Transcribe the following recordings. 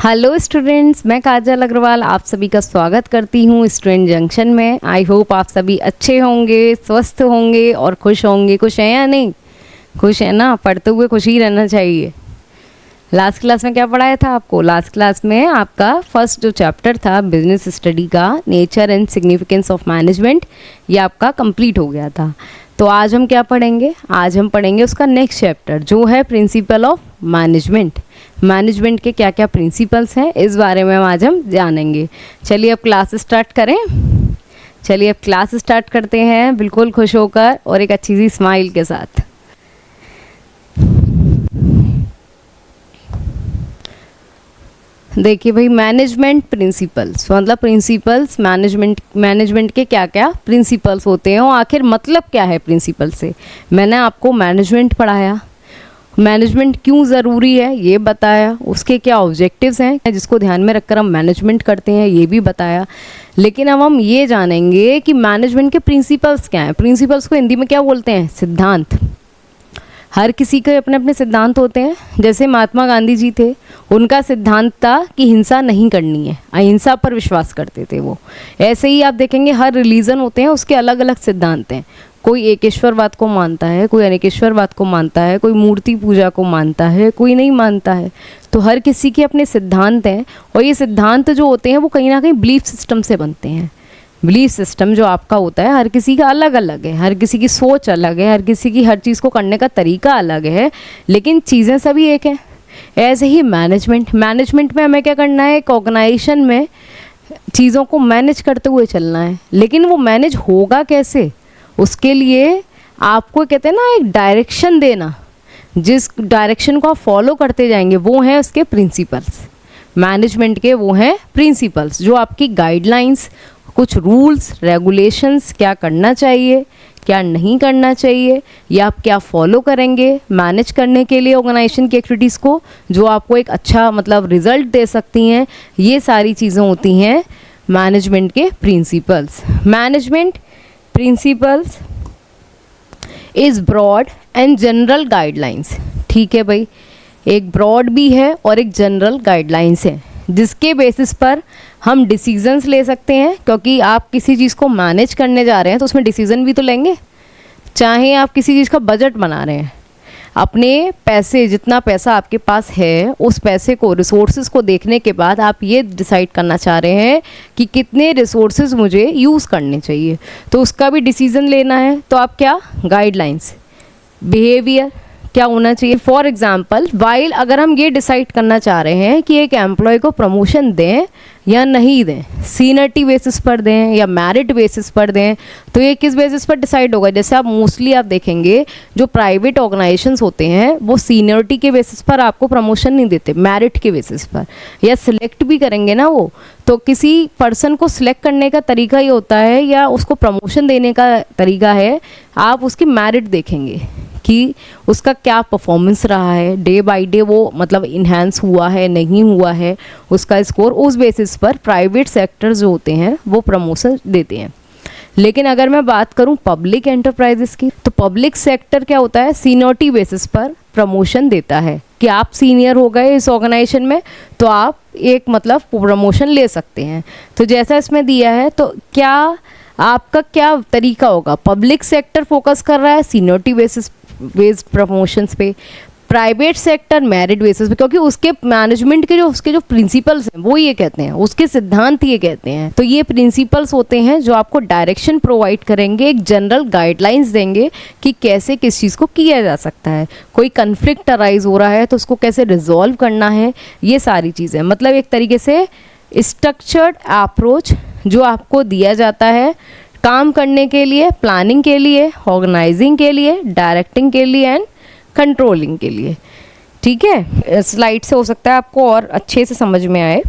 Hello students, मैं काजल अग्रवाल आप सभी का स्वागत करती हूँ स्टूडेंट जंक्शन में। आई होप आप सभी अच्छे होंगे, स्वस्थ होंगे और खुश होंगे। खुश हैं या नहीं? खुश है ना? पढ़ते हुए खुश ही रहना चाहिए। लास्ट क्लास में क्या पढ़ाया था आपको? लास्ट क्लास में आपका फर्स्ट जो चैप्टर था बिजनेस स्टडी का, nature and significance of management, ये आपका कंप्लीट हो गया था। तो आज हम क्या पढ़ेंगे? आज हम पढ़ेंगे उसका नेक्स्ट चैप्टर जो है प्रिंसिपल ऑफ मैनेजमेंट। मैनेजमेंट के क्या क्या प्रिंसिपल्स हैं इस बारे में आज हम जानेंगे। चलिए अब क्लास स्टार्ट करें। चलिए अब क्लास स्टार्ट करते हैं बिल्कुल खुश होकर और एक अच्छी सी स्माइल के साथ। देखिए भाई, मैनेजमेंट प्रिंसिपल्स मतलब प्रिंसिपल्स मैनेजमेंट के क्या क्या प्रिंसिपल्स होते हैं और आखिर मतलब क्या है प्रिंसिपल से। मैंने आपको मैनेजमेंट पढ़ाया, मैनेजमेंट क्यों ज़रूरी है ये बताया, उसके क्या ऑब्जेक्टिव्स हैं जिसको ध्यान में रखकर हम मैनेजमेंट करते हैं ये भी बताया। लेकिन अब हम ये जानेंगे कि मैनेजमेंट के प्रिंसिपल्स क्या हैं। प्रिंसिपल्स को हिंदी में क्या बोलते हैं? सिद्धांत। हर किसी के अपने अपने सिद्धांत होते हैं। जैसे महात्मा गांधी जी थे, उनका सिद्धांत था कि हिंसा नहीं करनी है, अहिंसा पर विश्वास करते थे वो। ऐसे ही आप देखेंगे हर रिलीजन होते हैं, उसके अलग अलग सिद्धांत हैं। कोई एकेश्वरवाद को मानता है, कोई अनेकेश्वरवाद को मानता है, कोई मूर्ति पूजा को मानता है, कोई नहीं मानता है। तो हर किसी के अपने सिद्धांत हैं और ये सिद्धांत जो होते हैं वो कहीं ना कहीं बिलीफ सिस्टम से बनते हैं। बिलीफ सिस्टम जो आपका होता है हर किसी का अलग अलग है, हर किसी की सोच अलग है, हर किसी की हर चीज़ को करने का तरीका अलग है, लेकिन चीज़ें सभी एक हैं। ऐसे ही मैनेजमेंट में हमें क्या करना है? एक ऑर्गेनाइजेशन में चीज़ों को मैनेज करते हुए चलना है। लेकिन वो मैनेज होगा कैसे? उसके लिए आपको कहते हैं ना एक डायरेक्शन देना, जिस डायरेक्शन को आप फॉलो करते जाएंगे वो हैं उसके प्रिंसिपल्स। मैनेजमेंट के वो हैं प्रिंसिपल्स जो आपकी गाइडलाइंस, कुछ रूल्स रेगुलेशंस, क्या करना चाहिए क्या नहीं करना चाहिए, या आप क्या फॉलो करेंगे मैनेज करने के लिए ऑर्गेनाइजेशन की एक्टिविटीज़ को, जो आपको एक अच्छा मतलब रिजल्ट दे सकती हैं। ये सारी चीज़ें होती हैं मैनेजमेंट के principles. Management principles is broad and general guidelines. ठीक है भाई, एक ब्रॉड भी है और एक जनरल गाइडलाइंस है जिसके बेसिस पर हम डिसीजंस ले सकते हैं। क्योंकि आप किसी चीज़ को मैनेज करने जा रहे हैं तो उसमें डिसीजन भी तो लेंगे। चाहे आप किसी चीज़ का बजट बना रहे हैं, अपने पैसे, जितना पैसा आपके पास है उस पैसे को, रिसोर्सेज को देखने के बाद आप ये डिसाइड करना चाह रहे हैं कि कितने रिसोर्सेज मुझे यूज़ करने चाहिए, तो उसका भी डिसीजन लेना है। तो आप क्या गाइडलाइंस, बिहेवियर क्या होना चाहिए। फॉर एग्जाम्पल, वाइल अगर हम ये डिसाइड करना चाह रहे हैं कि एक एम्प्लॉय को प्रमोशन दें या नहीं दें, सीनियरिटी बेसिस पर दें या मेरिट बेसिस पर दें, तो ये किस बेसिस पर डिसाइड होगा? जैसे आप मोस्टली आप देखेंगे जो प्राइवेट ऑर्गेनाइजेशंस होते हैं वो सीनियरिटी के बेसिस पर आपको प्रमोशन नहीं देते, मेरिट के बेसिस पर। या सिलेक्ट भी करेंगे ना वो, तो किसी पर्सन को सिलेक्ट करने का तरीका ये होता है या उसको प्रमोशन देने का तरीका है, आप उसकी मेरिट देखेंगे कि उसका क्या परफॉर्मेंस रहा है, डे बाय डे वो मतलब इन्हेंस हुआ है नहीं हुआ है, उसका स्कोर, उस बेसिस पर प्राइवेट सेक्टर जो होते हैं वो प्रमोशन देते हैं। लेकिन अगर मैं बात करूं पब्लिक एंटरप्राइजेस की, तो पब्लिक सेक्टर क्या होता है? सीनियरिटी बेसिस पर प्रमोशन देता है कि आप सीनियर हो गए इस ऑर्गेनाइजेशन में तो आप एक मतलब प्रमोशन ले सकते हैं। तो जैसा इसमें दिया है, तो क्या आपका क्या तरीका होगा? पब्लिक सेक्टर फोकस कर रहा है सीनियरिटी बेस्ड प्रमोशंस पे, प्राइवेट सेक्टर मेरिट बेसिस पे, क्योंकि उसके मैनेजमेंट के उसके जो प्रिंसिपल्स हैं वो ये कहते हैं, उसके सिद्धांत ये कहते हैं। तो ये प्रिंसिपल्स होते हैं जो आपको डायरेक्शन प्रोवाइड करेंगे, एक जनरल गाइडलाइंस देंगे कि कैसे किस चीज़ को किया जा सकता है। कोई कन्फ्लिक्ट अराइज हो रहा है तो उसको कैसे रिजॉल्व करना है, ये सारी चीज़ें, मतलब एक तरीके से स्ट्रक्चर्ड अप्रोच जो आपको दिया जाता है काम करने के लिए, प्लानिंग के लिए, ऑर्गेनाइजिंग के लिए, डायरेक्टिंग के लिए एंड कंट्रोलिंग के लिए। ठीक है, स्लाइड से हो सकता है आपको और अच्छे से समझ में आए।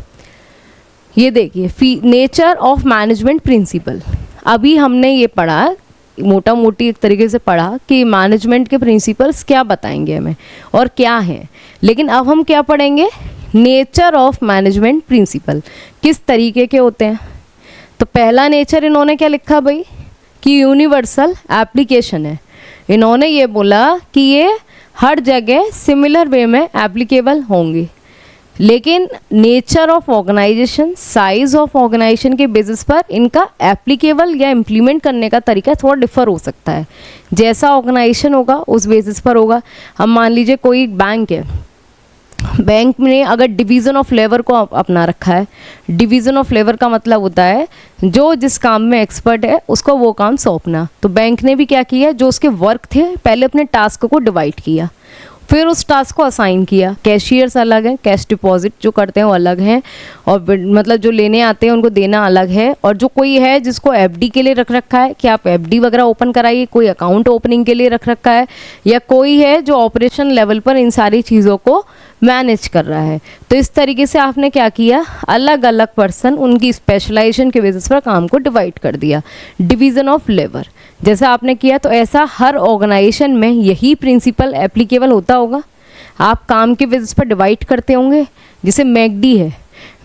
ये देखिए नेचर ऑफ मैनेजमेंट प्रिंसिपल। अभी हमने ये पढ़ा, मोटा मोटी एक तरीके से पढ़ा कि मैनेजमेंट के प्रिंसिपल्स क्या बताएंगे हमें और क्या हैं। लेकिन अब हम क्या पढ़ेंगे? नेचर ऑफ मैनेजमेंट प्रिंसिपल किस तरीके के होते हैं। तो पहला नेचर इन्होंने क्या लिखा भाई कि यूनिवर्सल एप्लीकेशन है। इन्होंने ये बोला कि ये हर जगह सिमिलर वे में एप्लीकेबल होंगे। लेकिन nature of organization, size of organization के बेसिस पर इनका एप्लीकेबल या इम्प्लीमेंट करने का तरीका थोड़ा डिफर हो सकता है। जैसा ऑर्गेनाइजेशन होगा उस बेसिस पर होगा। हम मान लीजिए कोई बैंक है, बैंक ने अगर डिवीज़न ऑफ लेबर को अपना रखा है, डिवीज़न ऑफ लेबर का मतलब होता है जो जिस काम में एक्सपर्ट है उसको वो काम सौंपना। तो बैंक ने भी क्या किया, जो उसके वर्क थे पहले अपने टास्क को डिवाइड किया, फिर उस टास्क को असाइन किया। कैशियर्स अलग हैं, कैश डिपॉजिट जो करते हैं वो अलग हैं, और मतलब जो लेने आते हैं उनको देना अलग है। और जो कोई है जिसको एफडी के लिए रख रखा है कि आप एफडी वगैरह ओपन कराइए, कोई अकाउंट ओपनिंग के लिए रख रखा है, या कोई है जो ऑपरेशन लेवल पर इन सारी चीज़ों को मैनेज कर रहा है। तो इस तरीके से आपने क्या किया, अलग अलग पर्सन उनकी स्पेशलाइजेशन के बेसिस पर काम को डिवाइड कर दिया, डिवीज़न ऑफ लेबर जैसा आपने किया। तो ऐसा हर ऑर्गेनाइजेशन में यही प्रिंसिपल एप्लीकेबल होता होगा। आप काम के बेसिस पर डिवाइड करते होंगे। जैसे मैकडी है,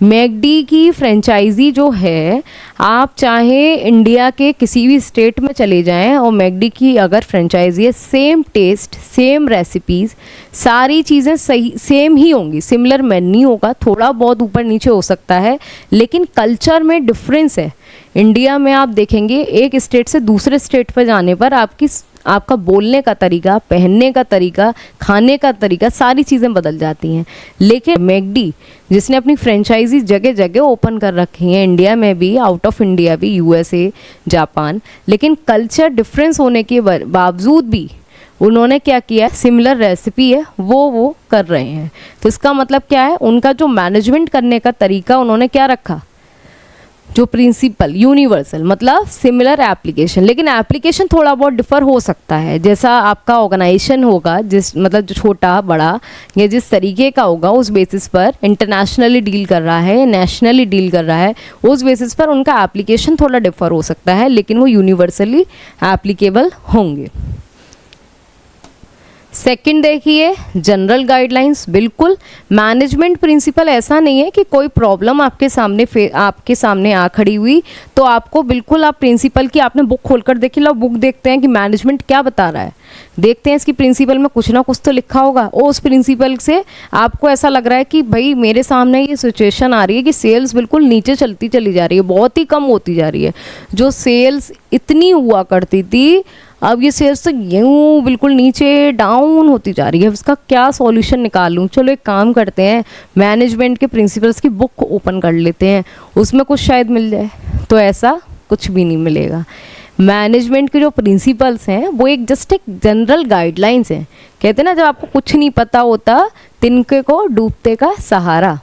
मैकडी की फ्रेंचाइजी जो है, आप चाहे इंडिया के किसी भी स्टेट में चले जाएं और मैकडी की अगर फ्रेंचाइजी है, सेम टेस्ट, सेम रेसिपीज़, सारी चीज़ें सही सेम ही होंगी, सिमिलर मेन्यू होगा, थोड़ा बहुत ऊपर नीचे हो सकता है, लेकिन कल्चर में डिफरेंस है। इंडिया में आप देखेंगे एक स्टेट से दूसरे स्टेट पर जाने पर आपका बोलने का तरीका, पहनने का तरीका, खाने का तरीका, सारी चीज़ें बदल जाती हैं। लेकिन मैकडी जिसने अपनी फ्रेंचाइजी जगह जगह ओपन कर रखी हैं, इंडिया में भी, आउट ऑफ इंडिया भी, यूएसए, जापान, लेकिन कल्चर डिफरेंस होने के बावजूद भी उन्होंने क्या किया, सिमिलर रेसिपी है वो कर रहे हैं। तो इसका मतलब क्या है, उनका जो मैनेजमेंट करने का तरीका उन्होंने क्या रखा, जो प्रिंसिपल यूनिवर्सल, मतलब सिमिलर एप्लीकेशन, लेकिन एप्लीकेशन थोड़ा बहुत डिफर हो सकता है। जैसा आपका ऑर्गेनाइजेशन होगा, जिस मतलब जो छोटा बड़ा या जिस तरीके का होगा, उस बेसिस पर इंटरनेशनली डील कर रहा है, नेशनली डील कर रहा है, उस बेसिस पर उनका एप्लीकेशन थोड़ा डिफर हो सकता है, लेकिन वो यूनिवर्सली एप्लीकेबल होंगे। सेकंड देखिए, जनरल गाइडलाइंस। बिल्कुल मैनेजमेंट प्रिंसिपल ऐसा नहीं है कि कोई प्रॉब्लम आपके सामने आ खड़ी हुई तो आपको बिल्कुल आप प्रिंसिपल की आपने बुक खोलकर देखी, लो बुक देखते हैं कि मैनेजमेंट क्या बता रहा है, देखते हैं इसकी प्रिंसिपल में कुछ ना कुछ तो लिखा होगा, और उस प्रिंसिपल से आपको ऐसा लग रहा है कि भाई मेरे सामने ये सिचुएशन आ रही है कि सेल्स बिल्कुल नीचे चलती चली जा रही है, बहुत ही कम होती जा रही है। जो सेल्स इतनी हुआ करती थी, अब ये सेल्स तो यूँ बिल्कुल नीचे डाउन होती जा रही है। इसका क्या सॉल्यूशन निकालूं? चलो एक काम करते हैं, मैनेजमेंट के प्रिंसिपल्स की बुक ओपन कर लेते हैं, उसमें कुछ शायद मिल जाए। तो ऐसा कुछ भी नहीं मिलेगा। मैनेजमेंट के जो प्रिंसिपल्स हैं वो जस्ट एक जनरल गाइडलाइंस हैं। कहते हैं ना, जब आपको कुछ नहीं पता होता, तिनके को डूबते का सहारा।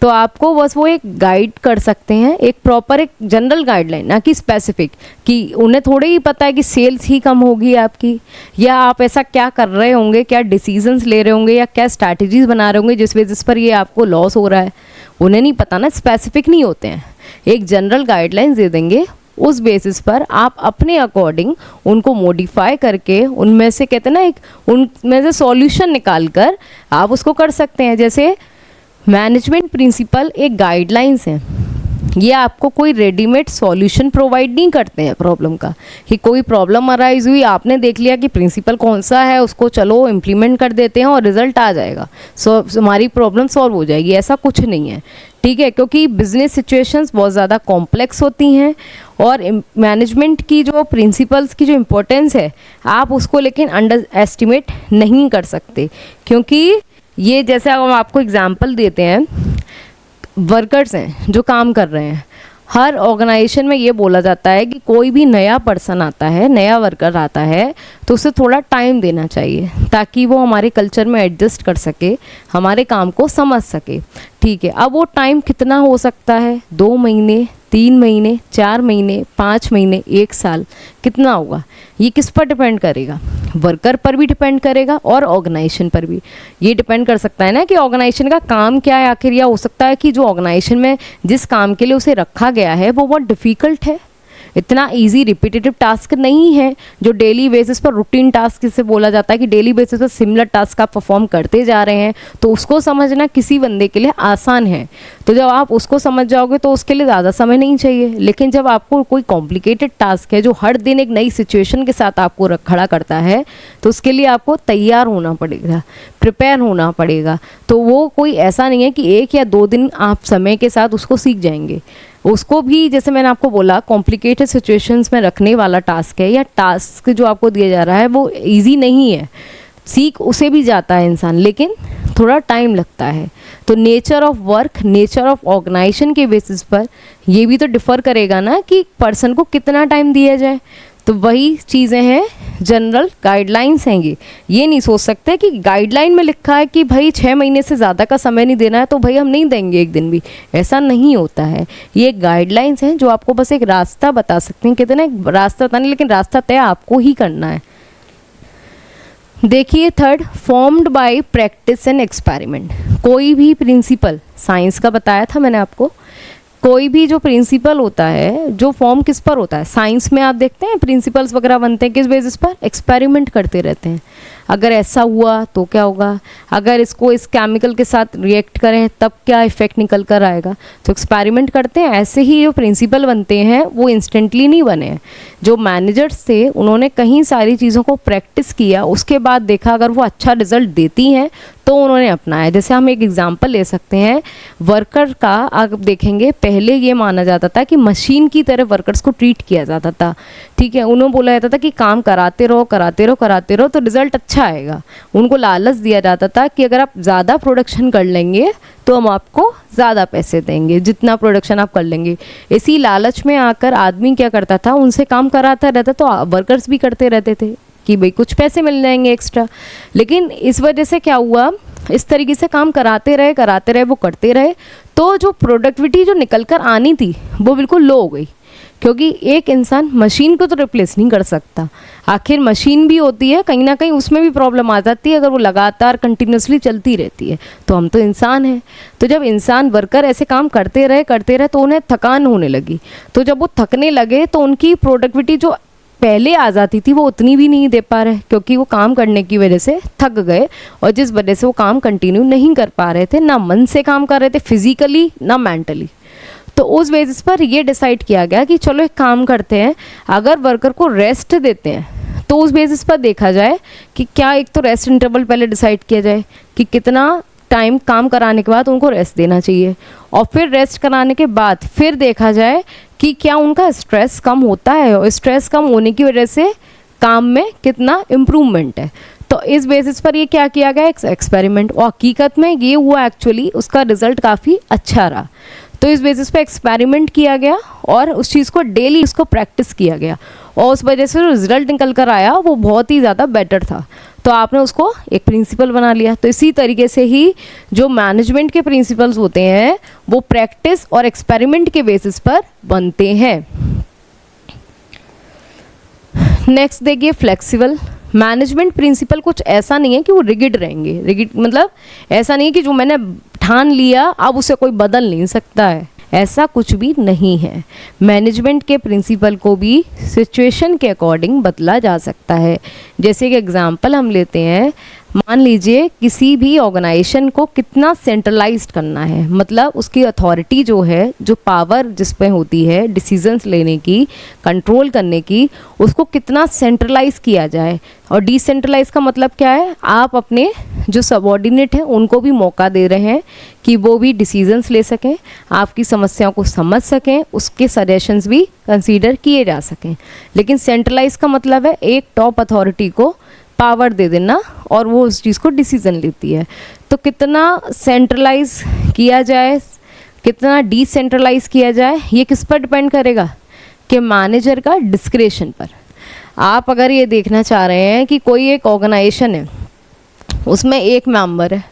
तो आपको बस वो एक गाइड कर सकते हैं, एक प्रॉपर एक जनरल गाइडलाइन, ना कि स्पेसिफिक, कि उन्हें थोड़े ही पता है कि सेल्स ही कम होगी आपकी, या आप ऐसा क्या कर रहे होंगे, क्या डिसीजंस ले रहे होंगे, या क्या स्ट्रैटेजीज बना रहे होंगे जिस वजह पर ये आपको लॉस हो रहा है। उन्हें नहीं पता ना, स्पेसिफिक नहीं होते हैं। एक जनरल गाइडलाइंस दे देंगे, उस बेसिस पर आप अपने अकॉर्डिंग उनको मॉडिफाई करके उनमें से, कहते हैं ना, उनमें से सॉल्यूशन निकाल कर आप उसको कर सकते हैं। जैसे मैनेजमेंट प्रिंसिपल एक गाइडलाइंस हैं, ये आपको कोई रेडीमेड सॉल्यूशन प्रोवाइड नहीं करते हैं प्रॉब्लम का, कि कोई प्रॉब्लम अराइज हुई, आपने देख लिया कि प्रिंसिपल कौन सा है, उसको चलो इम्प्लीमेंट कर देते हैं और रिजल्ट आ जाएगा, सो हमारी प्रॉब्लम सॉल्व हो जाएगी। ऐसा कुछ नहीं है, ठीक है, क्योंकि बिजनेस सिचुएशंस बहुत ज़्यादा कॉम्प्लेक्स होती हैं, और मैनेजमेंट की जो प्रिंसिपल्स की जो इम्पोर्टेंस है, आप उसको लेकिन अंडर एस्टिमेट नहीं कर सकते। क्योंकि ये जैसे हम आपको एग्जांपल देते हैं, वर्कर्स हैं जो काम कर रहे हैं, हर ऑर्गेनाइजेशन में ये बोला जाता है कि कोई भी नया पर्सन आता है, नया वर्कर आता है, तो उसे थोड़ा टाइम देना चाहिए ताकि वो हमारे कल्चर में एडजस्ट कर सके, हमारे काम को समझ सके, ठीक है। अब वो टाइम कितना हो सकता है, 2 महीने, 3 महीने, 4 महीने, 5 महीने, 1 साल, कितना होगा, ये किस पर डिपेंड करेगा? वर्कर पर भी डिपेंड करेगा और ऑर्गेनाइजेशन पर भी। ये डिपेंड कर सकता है ना कि ऑर्गेनाइजेशन का काम क्या है आखिर, या हो सकता है कि जो ऑर्गेनाइजेशन में जिस काम के लिए उसे रखा गया है वो बहुत डिफ़िकल्ट है, इतना इजी रिपीटेटिव टास्क नहीं है जो डेली बेसिस पर रूटीन टास्क जिसे बोला जाता है कि डेली बेसिस पर सिमिलर टास्क आप परफॉर्म करते जा रहे हैं, तो उसको समझना किसी बंदे के लिए आसान है। तो जब आप उसको समझ जाओगे तो उसके लिए ज़्यादा समय नहीं चाहिए। लेकिन जब आपको कोई कॉम्प्लिकेटेड टास्क है जो हर दिन एक नई सिचुएशन के साथ आपको खड़ा करता है, तो उसके लिए आपको तैयार होना पड़ेगा, प्रिपेयर होना पड़ेगा। तो वो कोई ऐसा नहीं है कि 1 या 2 दिन आप समय के साथ उसको सीख जाएंगे। उसको भी जैसे मैंने आपको बोला कॉम्प्लिकेटेड सिचुएशंस में रखने वाला टास्क है, या टास्क जो आपको दिया जा रहा है वो इजी नहीं है, सीख उसे भी जाता है इंसान, लेकिन थोड़ा टाइम लगता है। तो nature of work, nature of organization के बेसिस पर ये भी तो डिफ़र करेगा ना कि पर्सन को कितना टाइम दिया जाए। तो वही चीज़ें हैं, जनरल गाइडलाइंस हैं ये नहीं सोच सकते कि गाइडलाइन में लिखा है कि भाई 6 महीने से ज़्यादा का समय नहीं देना है तो भाई हम नहीं देंगे एक दिन भी, ऐसा नहीं होता है। ये गाइडलाइंस हैं जो आपको बस एक रास्ता बता सकते हैं, कहते हैं ना रास्ता बता नहीं, लेकिन रास्ता तय आपको ही करना है। देखिए third, formed by practice and experiment. कोई भी प्रिंसिपल, साइंस का बताया था मैंने आपको, कोई भी जो प्रिंसिपल होता है जो फॉर्म किस पर होता है, साइंस में आप देखते हैं प्रिंसिपल्स वगैरह बनते हैं किस बेसिस पर, एक्सपेरिमेंट करते रहते हैं। अगर ऐसा हुआ तो क्या होगा, अगर इसको इस केमिकल के साथ रिएक्ट करें तब क्या इफेक्ट निकल कर आएगा, तो एक्सपेरिमेंट करते हैं। ऐसे ही जो प्रिंसिपल बनते हैं वो इंस्टेंटली नहीं बने हैं। जो मैनेजर्स थे उन्होंने कहीं सारी चीज़ों को प्रैक्टिस किया, उसके बाद देखा अगर वो अच्छा रिजल्ट देती हैं तो उन्होंने अपनाया। जैसे हम एक एग्जांपल ले सकते हैं वर्कर का, आप देखेंगे पहले ये माना जाता था कि मशीन की तरह वर्कर्स को ट्रीट किया जाता था, ठीक है। उन्हें बोला जाता था कि काम कराते रहो कराते रहो कराते रहो तो रिजल्ट अच्छा आएगा। उनको लालच दिया जाता था कि अगर आप ज़्यादा प्रोडक्शन कर लेंगे तो हम आपको ज़्यादा पैसे देंगे, जितना प्रोडक्शन आप कर लेंगे। इसी लालच में आकर आदमी क्या करता था, उनसे काम कराता रहता, तो वर्कर्स भी करते रहते थे कि भाई कुछ पैसे मिल जाएंगे एक्स्ट्रा। लेकिन इस वजह से क्या हुआ, इस तरीके से काम कराते रहे वो करते रहे, तो जो प्रोडक्टिविटी जो निकल कर आनी थी वो बिल्कुल लो हो गई। क्योंकि एक इंसान मशीन को तो रिप्लेस नहीं कर सकता, आखिर मशीन भी होती है, कहीं ना कहीं उसमें भी प्रॉब्लम आ जाती है अगर वो लगातार कंटिन्यूसली चलती रहती है। तो हम तो इंसान हैं, तो जब इंसान वर्कर ऐसे काम करते रहे तो उन्हें थकान होने लगी। तो जब वो थकने लगे तो उनकी प्रोडक्टिविटी जो पहले आ जाती थी वो उतनी भी नहीं दे पा रहे, क्योंकि वो काम करने की वजह से थक गए, और जिस वजह से वो काम कंटिन्यू नहीं कर पा रहे थे, ना मन से काम कर रहे थे फिजिकली ना मेंटली। तो उस बेसिस पर ये डिसाइड किया गया कि चलो एक काम करते हैं, अगर वर्कर को रेस्ट देते हैं तो उस बेसिस पर देखा जाए कि क्या, एक तो रेस्ट इंटरवल पहले डिसाइड किया जाए कि कितना टाइम काम कराने के बाद उनको रेस्ट देना चाहिए, और फिर रेस्ट कराने के बाद फिर देखा जाए कि क्या उनका स्ट्रेस कम होता है, और स्ट्रेस कम होने की वजह से काम में कितना इम्प्रूवमेंट है। तो इस बेसिस पर ये क्या किया गया, एक एक्सपेरिमेंट, और हकीकत में ये हुआ एक्चुअली, उसका रिजल्ट काफ़ी अच्छा रहा। तो इस बेसिस पे एक्सपेरिमेंट किया गया और उस चीज़ को डेली उसको प्रैक्टिस किया गया, और उस वजह से जो रिजल्ट निकल कर आया वो बहुत ही ज़्यादा बेटर था। तो आपने उसको एक प्रिंसिपल बना लिया। तो इसी तरीके से ही जो मैनेजमेंट के प्रिंसिपल्स होते हैं वो प्रैक्टिस और एक्सपेरिमेंट के बेसिस पर बनते हैं। नेक्स्ट देखिए फ्लेक्सिबल। मैनेजमेंट प्रिंसिपल कुछ ऐसा नहीं है कि वो रिगिड रहेंगे, रिगिड मतलब ऐसा नहीं है कि जो मैंने ठान लिया अब उसे कोई बदल नहीं सकता है, ऐसा कुछ भी नहीं है। मैनेजमेंट के प्रिंसिपल को भी सिचुएशन के अकॉर्डिंग बदला जा सकता है। जैसे कि एग्जांपल हम लेते हैं, मान लीजिए किसी भी ऑर्गेनाइजेशन को कितना सेंट्रलाइज्ड करना है, मतलब उसकी अथॉरिटी जो है, जो पावर जिस पे होती है डिसीजंस लेने की, कंट्रोल करने की, उसको कितना सेंट्रलाइज किया जाए। और डिसेंट्रलाइज का मतलब क्या है, आप अपने जो सबऑर्डिनेट हैं उनको भी मौका दे रहे हैं कि वो भी डिसीजंस ले सकें, आपकी समस्याओं को समझ सकें, उसके सजेशंस भी कंसीडर किए जा सकें। लेकिन सेंट्रलाइज का मतलब है एक टॉप अथॉरिटी को पावर दे देना और वो उस चीज़ को डिसीजन लेती है। तो कितना सेंट्रलाइज किया जाए, कितना डिसेंट्रलाइज किया जाए, ये किस पर डिपेंड करेगा, कि मैनेजर का डिस्क्रेशन पर। आप अगर ये देखना चाह रहे हैं कि कोई एक ऑर्गेनाइजेशन है, उसमें एक मेंबर है,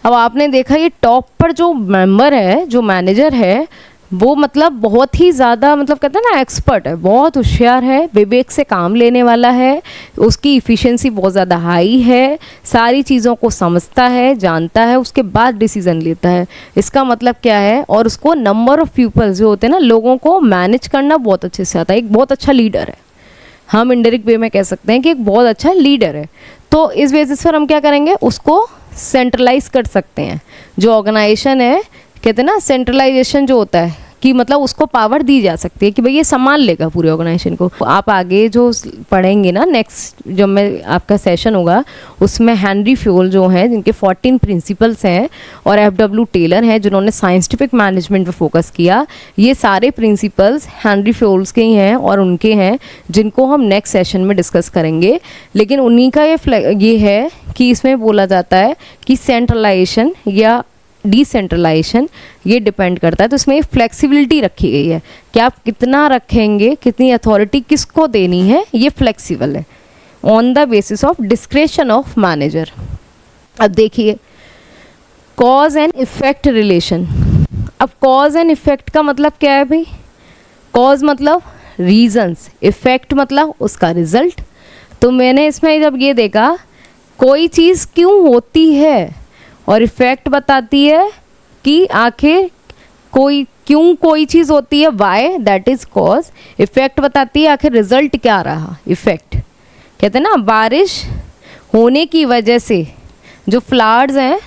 अब आपने देखा ये टॉप पर जो मेंबर है, जो मैनेजर है, वो मतलब बहुत ही ज़्यादा मतलब कहते हैं ना एक्सपर्ट है, बहुत होशियार है, विवेक से काम लेने वाला है, उसकी इफ़िशियंसी बहुत ज़्यादा हाई है, सारी चीज़ों को समझता है, जानता है, उसके बाद डिसीज़न लेता है। इसका मतलब क्या है, और उसको नंबर ऑफ़ पीपल्स जो होते हैं ना, लोगों को मैनेज करना बहुत अच्छे से आता है, एक बहुत अच्छा लीडर है। हम इनडायरेक्ट वे में कह सकते हैं कि एक बहुत अच्छा लीडर है। तो इस बेसिस पर हम क्या करेंगे, उसको सेंट्रलाइज कर सकते हैं। जो ऑर्गेनाइजेशन है, कहते हैं ना सेंट्रलाइजेशन जो होता है कि मतलब उसको पावर दी जा सकती है कि भाई ये संभाल लेगा पूरे ऑर्गेनाइजेशन को। आप आगे जो पढ़ेंगे ना, नेक्स्ट जब मैं आपका सेशन होगा उसमें हेनरी फ्योल जो हैं, जिनके 14 प्रिंसिपल्स हैं, और एफ.डब्ल्यू. टेलर हैं जिन्होंने साइंटिफिक मैनेजमेंट पे फोकस किया। ये सारे प्रिंसिपल्स हेनरी फ्योल्स के ही हैं और उनके हैं, जिनको हम नेक्स्ट सेशन में डिस्कस करेंगे। लेकिन उन्हीं का ये है कि इसमें बोला जाता है कि सेंट्रलाइजेशन या डिसेंट्रलाइजेशन ये डिपेंड करता है। तो इसमें फ्लेक्सिबिलिटी रखी गई है कि आप कितना रखेंगे, कितनी अथॉरिटी किसको देनी है, ये फ्लेक्सिबल है on the basis of discretion of manager. अब देखिए कॉज एंड इफेक्ट रिलेशन। अब कॉज एंड इफेक्ट का मतलब क्या है भाई? कॉज मतलब रीजंस, इफेक्ट मतलब उसका रिजल्ट। तो मैंने इसमें जब ये देखा कोई चीज़ क्यों होती है, और इफ़ेक्ट बताती है कि आखिर कोई चीज़ होती है, why, that is cause. Effect बताती है आखिर रिजल्ट क्या रहा, इफ़ेक्ट। कहते हैं ना बारिश होने की वजह से जो फ्लावर्स हैं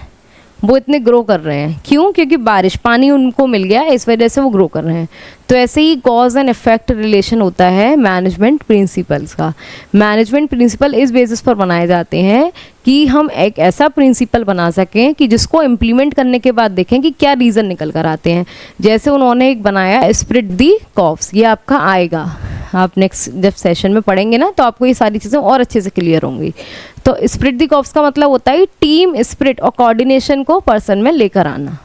वो इतने ग्रो कर रहे हैं, क्यों? क्योंकि बारिश, पानी उनको मिल गया, इस वजह से वो ग्रो कर रहे हैं। तो ऐसे ही कॉज एंड इफेक्ट रिलेशन होता है मैनेजमेंट प्रिंसिपल्स का। मैनेजमेंट प्रिंसिपल इस बेसिस पर बनाए जाते हैं कि हम एक ऐसा प्रिंसिपल बना सकें कि जिसको इम्प्लीमेंट करने के बाद देखें कि क्या रीज़न निकल कर आते हैं। जैसे उन्होंने एक बनाया स्प्रिट दी कॉर्व्स, ये आपका आएगा, आप नेक्स्ट जब सेशन में पढ़ेंगे ना तो आपको ये सारी चीज़ें और अच्छे से क्लियर होंगी। तो स्प्रिट दी कॉर्व्स का मतलब होता है टीम स्पिरिट और कोऑर्डिनेशन को पर्सन में लेकर आना।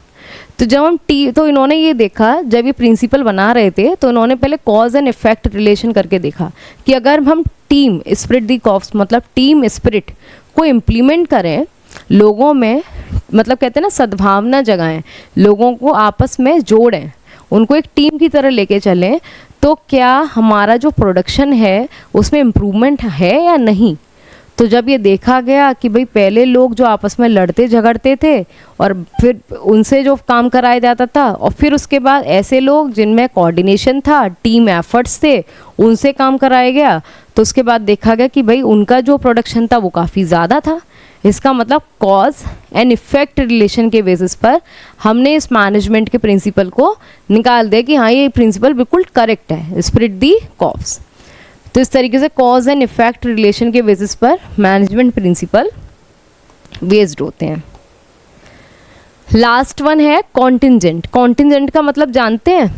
तो जब हम तो इन्होंने ये देखा, जब ये प्रिंसिपल बना रहे थे तो इन्होंने पहले कॉज एंड इफेक्ट रिलेशन करके देखा कि अगर हम टीम स्पिरिट दी कॉर्व्स मतलब टीम स्पिरिट को इम्प्लीमेंट करें, लोगों में मतलब कहते हैं ना सद्भावना जगाएं, लोगों को आपस में जोड़ें, उनको एक टीम की तरह लेके चलें, तो क्या हमारा जो प्रोडक्शन है उसमें इम्प्रूवमेंट है या नहीं। तो जब ये देखा गया कि भाई पहले लोग जो आपस में लड़ते झगड़ते थे और फिर उनसे जो काम कराया जाता था, और फिर उसके बाद ऐसे लोग जिनमें कोऑर्डिनेशन था, टीम एफर्ट्स थे, उनसे काम कराया गया, तो उसके बाद देखा गया कि भाई उनका जो प्रोडक्शन था वो काफ़ी ज़्यादा था। इसका मतलब कॉज एंड इफेक्ट रिलेशन के बेसिस पर हमने इस मैनेजमेंट के प्रिंसिपल को निकाल दिया कि हाँ ये प्रिंसिपल बिल्कुल करेक्ट है, स्प्रिट दी कॉर्व्स। तो इस तरीके से कॉज एंड इफेक्ट रिलेशन के बेसिस पर मैनेजमेंट प्रिंसिपल बेस्ड होते हैं। लास्ट वन है कॉन्टिंजेंट। कॉन्टिंजेंट का मतलब जानते हैं?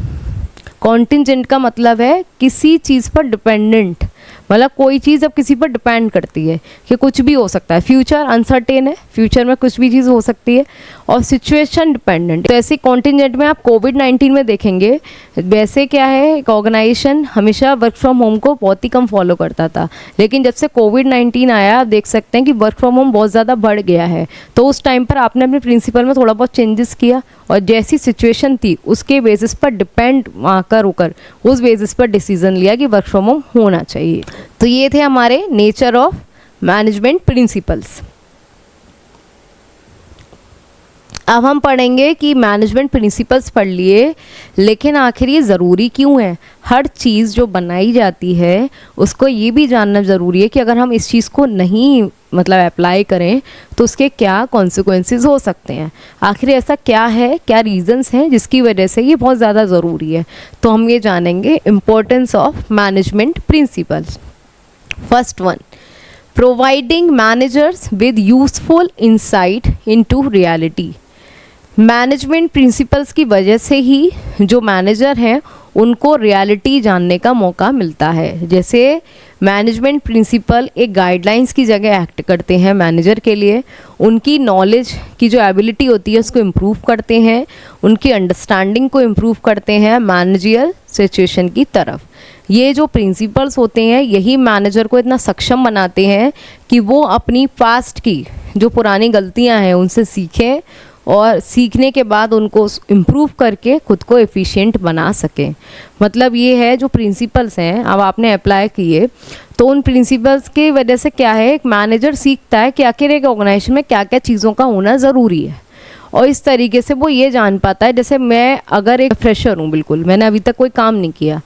कॉन्टिंजेंट का मतलब है किसी चीज़ पर डिपेंडेंट, मतलब कोई चीज़ अब किसी पर डिपेंड करती है कि कुछ भी हो सकता है। फ्यूचर अनसर्टेन है, फ्यूचर में कुछ भी चीज़ हो सकती है, और सिचुएशन डिपेंडेंट। तो ऐसे कॉन्टिंजेंट में आप कोविड-19 में देखेंगे, वैसे क्या है एक ऑर्गेनाइजेशन हमेशा वर्क फ्रॉम होम को बहुत ही कम फॉलो करता था, लेकिन जब से कोविड-19 आया आप देख सकते हैं कि वर्क फ्रॉम होम बहुत ज़्यादा बढ़ गया है। तो उस टाइम पर आपने अपने प्रिंसिपल में थोड़ा बहुत चेंजेस किया, और जैसी सिचुएशन थी उसके बेसिस पर डिपेंड आकर होकर उस बेसिस पर डिसीजन लिया कि वर्क फ्रॉम होम होना चाहिए। तो ये थे हमारे नेचर ऑफ मैनेजमेंट प्रिंसिपल्स। अब हम पढ़ेंगे कि मैनेजमेंट प्रिंसिपल्स पढ़ लिए, लेकिन आखिर ये ज़रूरी क्यों है? हर चीज़ जो बनाई जाती है उसको ये भी जानना ज़रूरी है कि अगर हम इस चीज़ को नहीं मतलब अप्लाई करें तो उसके क्या कॉन्सिक्वेंसेस हो सकते हैं। आखिर ऐसा क्या है, क्या रीजंस हैं जिसकी वजह से ये बहुत ज़्यादा ज़रूरी है। तो हम ये जानेंगे importance of management principles. First one, providing managers with useful insight into reality. Management principles की वजह से ही जो मैनेजर हैं उनको रियलिटी जानने का मौका मिलता है। जैसे मैनेजमेंट प्रिंसिपल एक गाइडलाइंस की जगह एक्ट करते हैं मैनेजर के लिए, उनकी नॉलेज की जो एबिलिटी होती है उसको इम्प्रूव करते हैं, उनकी अंडरस्टैंडिंग को इम्प्रूव करते हैं मैनेजियल सिचुएशन की तरफ। ये जो प्रिंसिपल्स होते हैं यही मैनेजर को इतना सक्षम बनाते हैं कि वो अपनी पास्ट की जो पुरानी गलतियां हैं उनसे सीखें और सीखने के बाद उनको इम्प्रूव करके खुद को एफिशिएंट बना सकें। मतलब ये है जो प्रिंसिपल्स हैं अब आपने अप्लाई किए, तो उन प्रिंसिपल्स की वजह से क्या है, एक मैनेजर सीखता है कि आखिर एक ऑर्गेनाइजेशन में क्या क्या चीज़ों का होना ज़रूरी है, और इस तरीके से वो ये जान पाता है। जैसे मैं अगर एक फ्रेशर हूँ, बिल्कुल मैंने अभी तक कोई काम नहीं किया,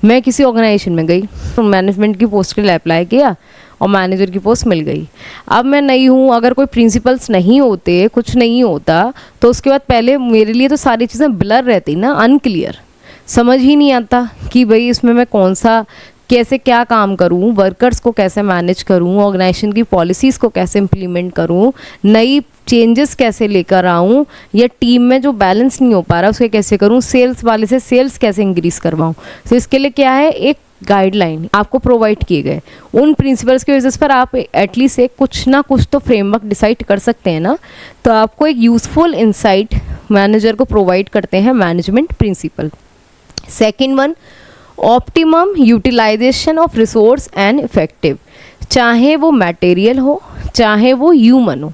मैं किसी ऑर्गेनाइजेशन में गई, तो मैनेजमेंट की पोस्ट के लिए अप्लाई किया और मैनेजर की पोस्ट मिल गई। अब मैं नई हूँ, अगर कोई प्रिंसिपल्स नहीं होते, कुछ नहीं होता, तो उसके बाद पहले मेरे लिए तो सारी चीज़ें ब्लर रहती ना, अनक्लियर, समझ ही नहीं आता कि भाई इसमें मैं कौन सा कैसे क्या काम करूं, वर्कर्स को कैसे मैनेज करूं, ऑर्गेनाइजेशन की पॉलिसीज़ को कैसे इम्प्लीमेंट करूं, नई चेंजेस कैसे लेकर आऊं, या टीम में जो बैलेंस नहीं हो पा रहा उसके कैसे करूं, सेल्स वाले से सेल्स कैसे इंक्रीज़ करवाऊं। तो इसके लिए क्या है, एक गाइडलाइन आपको प्रोवाइड किए गए, उन प्रिंसिपल्स के बेसिस पर आप एटलीस्ट एक कुछ ना कुछ तो फ्रेमवर्क डिसाइड कर सकते हैं ना। तो आपको एक यूज़फुल इंसाइट मैनेजर को प्रोवाइड करते हैं management principle. Second one, optimum utilization of resource and effective, चाहे वो मटेरियल हो चाहे वो ह्यूमन हो।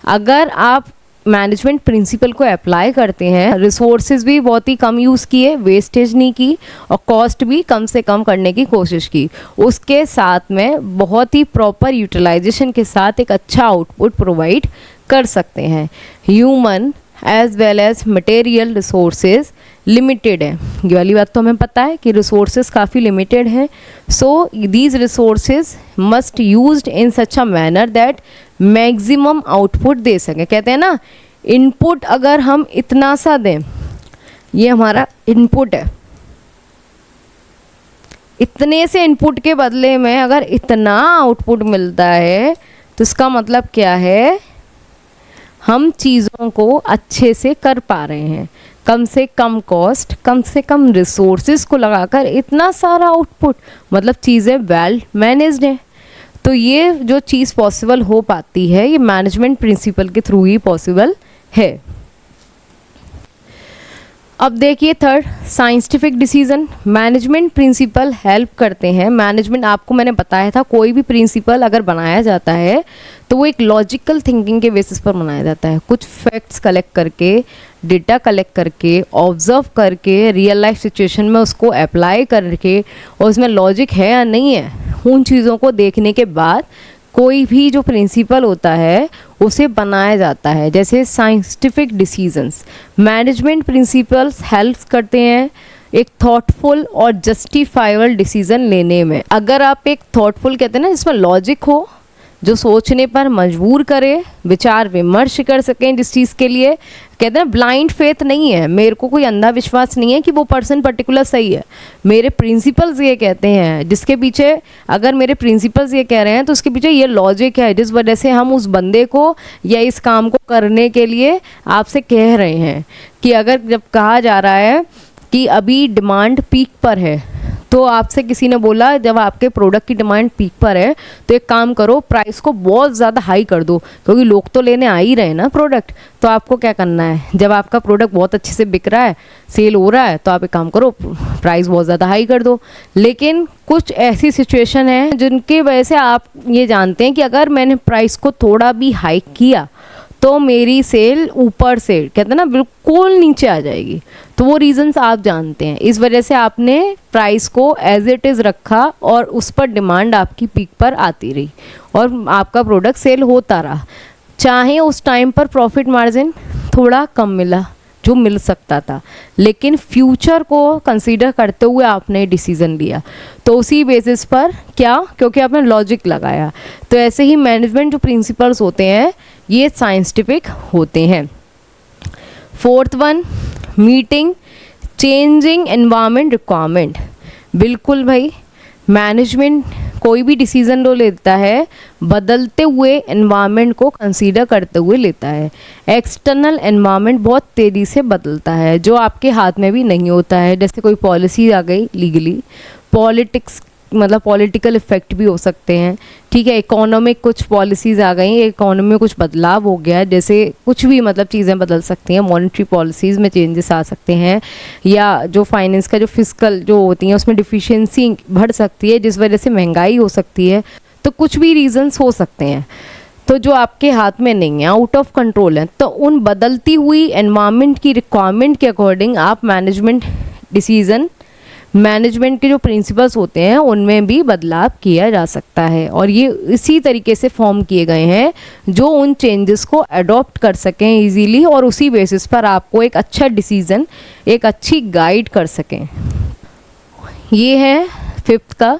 अगर आप मैनेजमेंट प्रिंसिपल को अप्लाई करते हैं, रिसोर्सेज भी बहुत ही कम यूज़ किए, वेस्टेज नहीं की, और कॉस्ट भी कम से कम करने की कोशिश की, उसके साथ में बहुत ही प्रॉपर यूटिलाइजेशन के साथ एक अच्छा आउटपुट प्रोवाइड कर सकते हैं। Human as well as material resources limited है, ये वाली बात तो हमें पता है कि रिसोर्सेज काफ़ी लिमिटेड हैं। So these resources must used in such a manner that maximum output दे सकें। कहते हैं ना, इनपुट अगर हम इतना सा दें, ये हमारा इनपुट है, इतने से इनपुट के बदले में अगर इतना आउटपुट मिलता है, तो इसका मतलब क्या है, हम चीज़ों को अच्छे से कर पा रहे हैं, कम से कम कॉस्ट, कम से कम रिसोर्सेज को लगाकर इतना सारा आउटपुट, मतलब चीज़ें वेल मैनेज्ड हैं। तो ये जो चीज़ पॉसिबल हो पाती है, ये मैनेजमेंट प्रिंसिपल के थ्रू ही पॉसिबल है। अब देखिए third, scientific decision. Management principle help करते हैं। मैनेजमेंट, आपको मैंने बताया था, कोई भी प्रिंसिपल अगर बनाया जाता है तो वो एक लॉजिकल थिंकिंग के बेसिस पर बनाया जाता है, कुछ फैक्ट्स कलेक्ट करके, डेटा कलेक्ट करके, ऑब्जर्व करके, रियल लाइफ सिचुएशन में उसको अप्लाई करके, और उसमें लॉजिक है या नहीं है, उन चीज़ों को देखने के बाद कोई भी जो प्रिंसिपल होता है उसे बनाया जाता है। जैसे scientific decisions, management principles help करते हैं एक थॉटफुल और जस्टिफाइबल डिसीजन लेने में। अगर आप एक थॉटफुल कहते हैं ना, जिसमें लॉजिक हो, जो सोचने पर मजबूर करे, विचार विमर्श कर सकें जिस चीज़ के लिए, कहते हैं ब्लाइंड फेथ नहीं है, मेरे को कोई अंधा विश्वास नहीं है कि वो पर्सन पर्टिकुलर सही है, मेरे प्रिंसिपल्स ये कहते हैं, जिसके पीछे, अगर मेरे प्रिंसिपल्स ये कह रहे हैं तो उसके पीछे ये लॉजिक है, जिस वजह से हम उस बंदे को या इस काम को करने के लिए आपसे कह रहे हैं। कि अगर जब कहा जा रहा है कि अभी डिमांड पीक पर है, तो आपसे किसी ने बोला जब आपके प्रोडक्ट की डिमांड पीक पर है तो एक काम करो, प्राइस को बहुत ज़्यादा हाई कर दो, क्योंकि लोग तो लेने आ ही रहे हैं ना प्रोडक्ट। तो आपको क्या करना है, जब आपका प्रोडक्ट बहुत अच्छे से बिक रहा है, सेल हो रहा है, तो आप एक काम करो, प्राइस बहुत ज़्यादा हाई कर दो। लेकिन कुछ ऐसी सिचुएशन है जिनकी वजह से आप ये जानते हैं कि अगर मैंने प्राइस को थोड़ा भी हाई किया तो मेरी सेल ऊपर से, कहते हैं ना, बिल्कुल नीचे आ जाएगी। तो वो रीजंस आप जानते हैं, इस वजह से आपने प्राइस को एज इट इज़ रखा और उस पर डिमांड आपकी पीक पर आती रही और आपका प्रोडक्ट सेल होता रहा, चाहे उस टाइम पर प्रॉफिट मार्जिन थोड़ा कम मिला जो मिल सकता था, लेकिन फ्यूचर को कंसीडर करते हुए आपने डिसीज़न लिया। तो उसी बेसिस पर क्या, क्योंकि आपने लॉजिक लगाया। तो ऐसे ही मैनेजमेंट जो प्रिंसिपल्स होते हैं ये साइंटिफिक होते हैं। Fourth one, meeting changing environment requirement. बिल्कुल भाई, मैनेजमेंट कोई भी डिसीज़न लो लेता है बदलते हुए एनवायरनमेंट को कंसीडर करते हुए लेता है। एक्सटर्नल एनवायरनमेंट बहुत तेज़ी से बदलता है, जो आपके हाथ में भी नहीं होता है। जैसे कोई पॉलिसी आ गई लीगली, पॉलिटिक्स मतलब पॉलिटिकल इफ़ेक्ट भी हो सकते हैं, ठीक है। इकोनॉमिक कुछ पॉलिसीज़ आ गई, इकोनॉमी में कुछ बदलाव हो गया, जैसे कुछ भी मतलब चीज़ें बदल सकती हैं, मॉनेटरी पॉलिसीज़ में चेंजेस आ सकते हैं, या जो फाइनेंस का जो फिस्कल जो होती हैं उसमें डिफिशिएंसी बढ़ सकती है, जिस वजह से महंगाई हो सकती है। तो कुछ भी रीज़न्स हो सकते हैं। तो जो आपके हाथ में नहीं है, आउट ऑफ कंट्रोल है, तो उन बदलती हुई एनवायरनमेंट की रिक्वायरमेंट के अकॉर्डिंग आप मैनेजमेंट के जो प्रिंसिपल्स होते हैं उनमें भी बदलाव किया जा सकता है। और ये इसी तरीके से फॉर्म किए गए हैं जो उन चेंजेस को अडॉप्ट कर सकें इजीली, और उसी बेसिस पर आपको एक अच्छा डिसीजन, एक अच्छी गाइड कर सकें। ये है 5th का,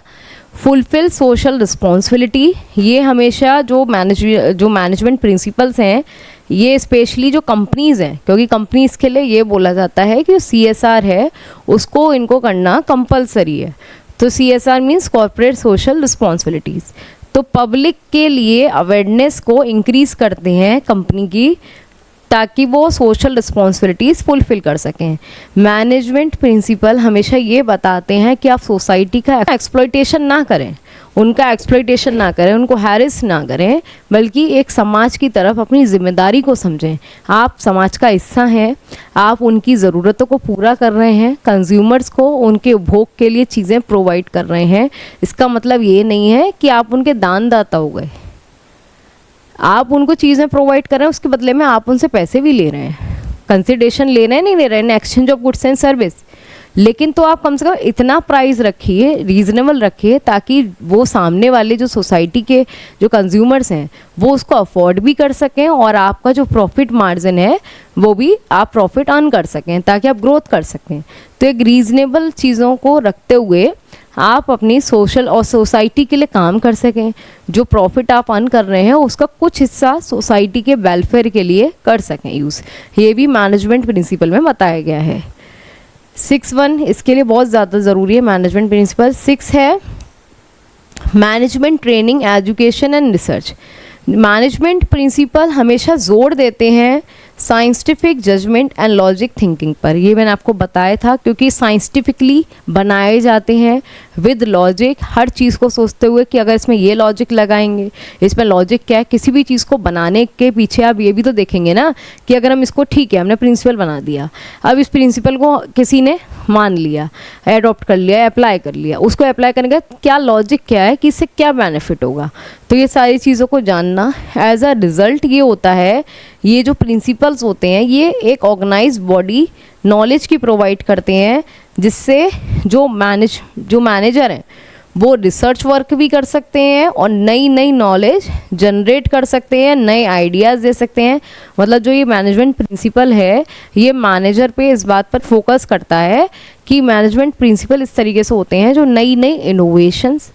फुलफिल सोशल रिस्पॉन्सिबिलिटी। ये हमेशा जो मैनेजमेंट प्रिंसिपल्स हैं, ये स्पेशली जो कंपनीज़ हैं, क्योंकि कंपनीज़ के लिए ये बोला जाता है कि CSR है उसको इनको करना कंपलसरी है। तो CSR means corporate social responsibilities. तो पब्लिक के लिए अवेयरनेस को इंक्रीज़ करते हैं कंपनी की, ताकि वो सोशल रिस्पॉन्सिबिलिटीज़ फुलफ़िल कर सकें। मैनेजमेंट प्रिंसिपल हमेशा ये बताते हैं कि आप सोसाइटी का एक्सप्लॉयटेशन ना करें, उनका एक्सप्लॉयटेशन ना करें, उनको हैरेस ना करें, बल्कि एक समाज की तरफ अपनी जिम्मेदारी को समझें। आप समाज का हिस्सा हैं, आप उनकी ज़रूरतों को पूरा कर रहे हैं, कंज्यूमर्स को उनके उपभोग के लिए चीज़ें प्रोवाइड कर रहे हैं। इसका मतलब ये नहीं है कि आप उनके दानदाता हो गए। आप उनको चीज़ें प्रोवाइड कर रहे हैं, उसके बदले में आप उनसे पैसे भी ले रहे हैं, कंसिडरेशन ले रहे हैं, नहीं ले रहे हैं, exchange of goods and service. लेकिन तो आप कम से कम इतना प्राइस रखिए, रीज़नेबल रखिए, ताकि वो सामने वाले जो सोसाइटी के जो कंज्यूमर्स हैं वो उसको अफोर्ड भी कर सकें, और आपका जो प्रॉफिट मार्जिन है वो भी आप प्रॉफिट अर्न कर सकें, ताकि आप ग्रोथ कर सकें। तो एक रीज़नेबल चीज़ों को रखते हुए आप अपनी सोशल और सोसाइटी के लिए काम कर सकें। जो प्रॉफिट आप अर्न कर रहे हैं उसका कुछ हिस्सा सोसाइटी के वेलफेयर के लिए कर सकें यूज़। ये भी मैनेजमेंट प्रिंसिपल में बताया गया है। 6.1 इसके लिए बहुत ज़्यादा ज़रूरी है मैनेजमेंट प्रिंसिपल। 6 है management training, education and research. Management principle हमेशा जोर देते हैं scientific judgement and logic thinking पर। ये मैंने आपको बताया था, क्योंकि साइंटिफिकली बनाए जाते हैं विद लॉजिक, हर चीज़ को सोचते हुए कि अगर इसमें ये लॉजिक लगाएंगे, इसमें लॉजिक क्या है। किसी भी चीज़ को बनाने के पीछे आप ये भी तो देखेंगे ना कि अगर हम इसको, ठीक है हमने प्रिंसिपल बना दिया, अब इस प्रिंसिपल को किसी ने मान लिया, एडॉप्ट कर लिया, अप्लाई कर लिया, उसको अप्लाई करने का क्या लॉजिक क्या है कि इससे क्या बेनिफिट होगा। तो ये सारी चीज़ों को जानना, एज अ रिज़ल्ट ये होता है, ये जो प्रिंसिपल्स होते हैं ये एक ऑर्गेनाइज्ड बॉडी नॉलेज की प्रोवाइड करते हैं, जिससे जो मैनेजर हैं वो रिसर्च वर्क भी कर सकते हैं और नई नॉलेज जनरेट कर सकते हैं, नए आइडियाज़ दे सकते हैं। मतलब जो ये मैनेजमेंट प्रिंसिपल है ये मैनेजर पे इस बात पर फोकस करता है कि मैनेजमेंट प्रिंसिपल इस तरीके से होते हैं जो नई इनोवेशंस,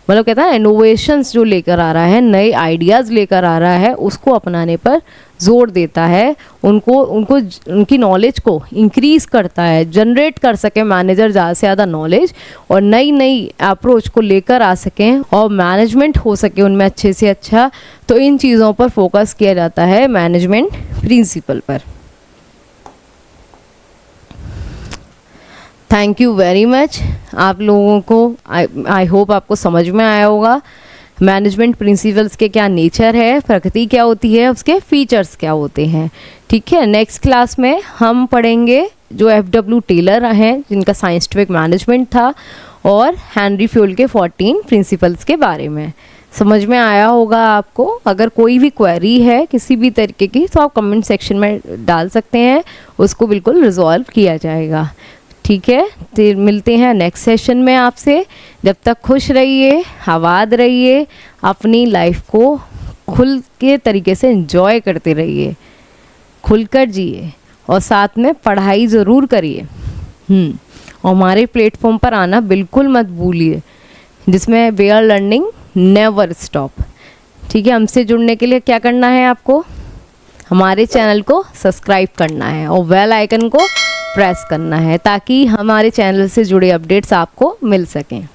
मतलब कहता है इनोवेशंस जो लेकर आ रहा है, नए आइडियाज़ लेकर आ रहा है, उसको अपनाने पर जोर देता है, उनकी नॉलेज को इंक्रीज़ करता है, जनरेट कर सके मैनेजर ज़्यादा से ज़्यादा नॉलेज और नई अप्रोच को लेकर आ सकें और मैनेजमेंट हो सके उनमें अच्छे से अच्छा। तो इन चीज़ों पर फोकस किया जाता है मैनेजमेंट प्रिंसिपल पर। Thank you very much. आप लोगों को आई होप आपको समझ में आया होगा मैनेजमेंट प्रिंसिपल्स के क्या नेचर है, प्रकृति क्या होती है, उसके फीचर्स क्या होते हैं। ठीक है, नेक्स्ट क्लास में हम पढ़ेंगे जो FW टेलर हैं जिनका साइंटिफिक मैनेजमेंट था, और हेनरी फ्यूल के 14 प्रिंसिपल्स के बारे में। समझ में आया होगा आपको। अगर कोई भी क्वेरी है किसी भी तरीके की तो आप कमेंट सेक्शन में डाल सकते हैं, उसको बिल्कुल रिजॉल्व किया जाएगा। ठीक है, तो मिलते हैं नेक्स्ट सेशन में आपसे। जब तक खुश रहिए, आबाद रहिए, अपनी लाइफ को खुल के तरीके से एंजॉय करते रहिए, खुलकर जिए और साथ में पढ़ाई ज़रूर करिए। और हमारे प्लेटफॉर्म पर आना बिल्कुल मत भूलिए, जिसमें we are learning never stop. ठीक है, हमसे जुड़ने के लिए क्या करना है, आपको हमारे चैनल को सब्सक्राइब करना है और बेल आइकन को प्रेस करना है, ताकि हमारे चैनल से जुड़े अपडेट्स आपको मिल सकें।